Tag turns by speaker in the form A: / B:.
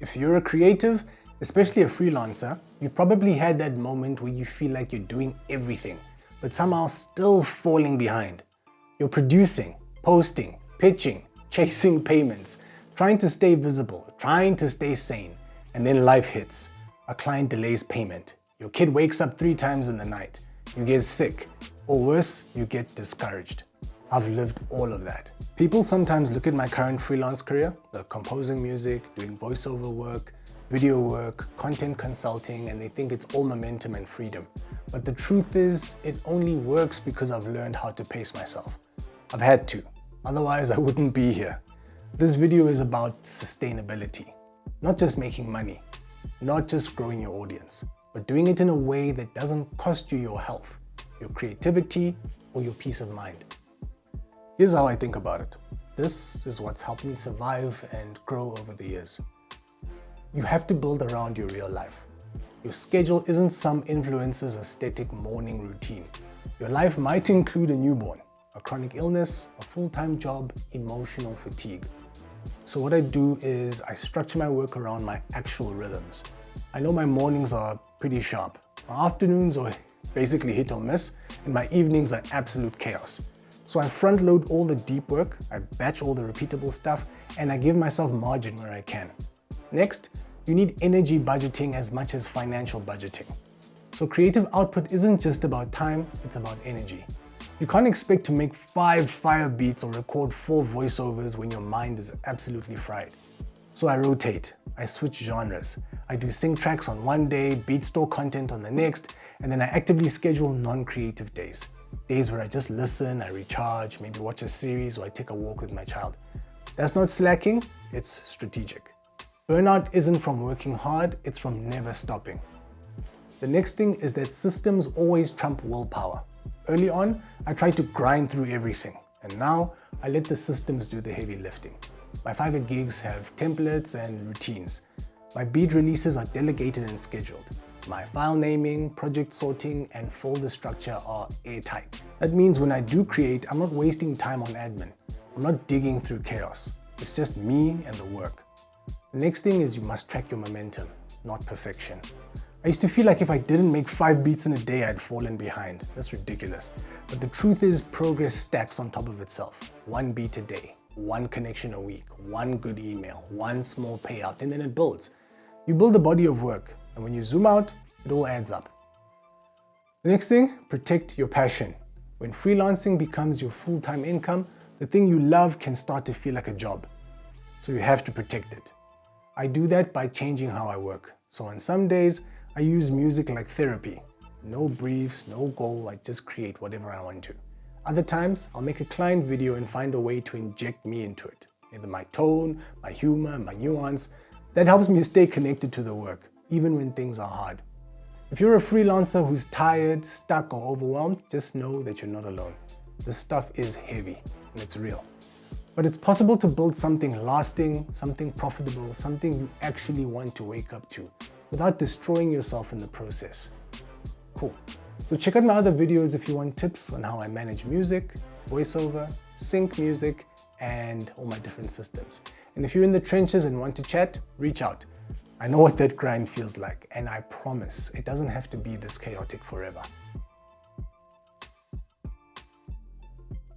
A: If you're a creative, especially a freelancer, you've probably had that moment where you feel like you're doing everything, but somehow still falling behind. You're producing, posting, pitching, chasing payments, trying to stay visible, trying to stay sane, and then life hits. A client delays payment. Your kid wakes up 3 times in the night. You get sick, or worse, you get discouraged. I've lived all of that. People sometimes look at my current freelance career, the composing music, doing voiceover work, video work, content consulting, and they think it's all momentum and freedom. But the truth is, it only works because I've learned how to pace myself. I've had to, otherwise I wouldn't be here. This video is about sustainability, not just making money, not just growing your audience, but doing it in a way that doesn't cost you your health, your creativity, or your peace of mind. Here's how I think about it. This is what's helped me survive and grow over the years. You have to build around your real life. Your schedule isn't some influencer's aesthetic morning routine. Your life might include a newborn, a chronic illness, a full-time job, emotional fatigue. So what I do is I structure my work around my actual rhythms. I know my mornings are pretty sharp. My afternoons are basically hit or miss, and my evenings are absolute chaos. So I front load all the deep work, I batch all the repeatable stuff, and I give myself margin where I can. Next, you need energy budgeting as much as financial budgeting. So creative output isn't just about time, it's about energy. You can't expect to make 5 fire beats or record 4 voiceovers when your mind is absolutely fried. So I rotate, I switch genres. I do sync tracks on one day, beat store content on the next, and then I actively schedule non-creative days. Days where I just listen, I recharge, maybe watch a series, or I take a walk with my child. That's not slacking, it's strategic. Burnout isn't from working hard, it's from never stopping. The next thing is that systems always trump willpower. Early on, I tried to grind through everything, and now I let the systems do the heavy lifting. My Fiverr gigs have templates and routines. My beat releases are delegated and scheduled. My file naming, project sorting, and folder structure are airtight. That means when I do create, I'm not wasting time on admin. I'm not digging through chaos. It's just me and the work. The next thing is you must track your momentum, not perfection. I used to feel like if I didn't make 5 beats in a day, I'd fallen behind. That's ridiculous. But the truth is, progress stacks on top of itself. 1 beat a day, 1 connection a week, 1 good email, 1 small payout, and then it builds. You build a body of work, and when you zoom out, it all adds up. The next thing, protect your passion. When freelancing becomes your full-time income, the thing you love can start to feel like a job. So you have to protect it. I do that by changing how I work. So on some days, I use music like therapy. No briefs, no goal, I just create whatever I want to. Other times, I'll make a client video and find a way to inject me into it. Either my tone, my humor, my nuance. That helps me stay connected to the work, even when things are hard. If you're a freelancer who's tired, stuck, or overwhelmed, just know that you're not alone. This stuff is heavy, and it's real. But it's possible to build something lasting, something profitable, something you actually want to wake up to, without destroying yourself in the process. Cool. So check out my other videos if you want tips on how I manage music, voiceover, sync music, and all my different systems. And if you're in the trenches and want to chat, reach out. I know what that grind feels like, and I promise it doesn't have to be this chaotic forever.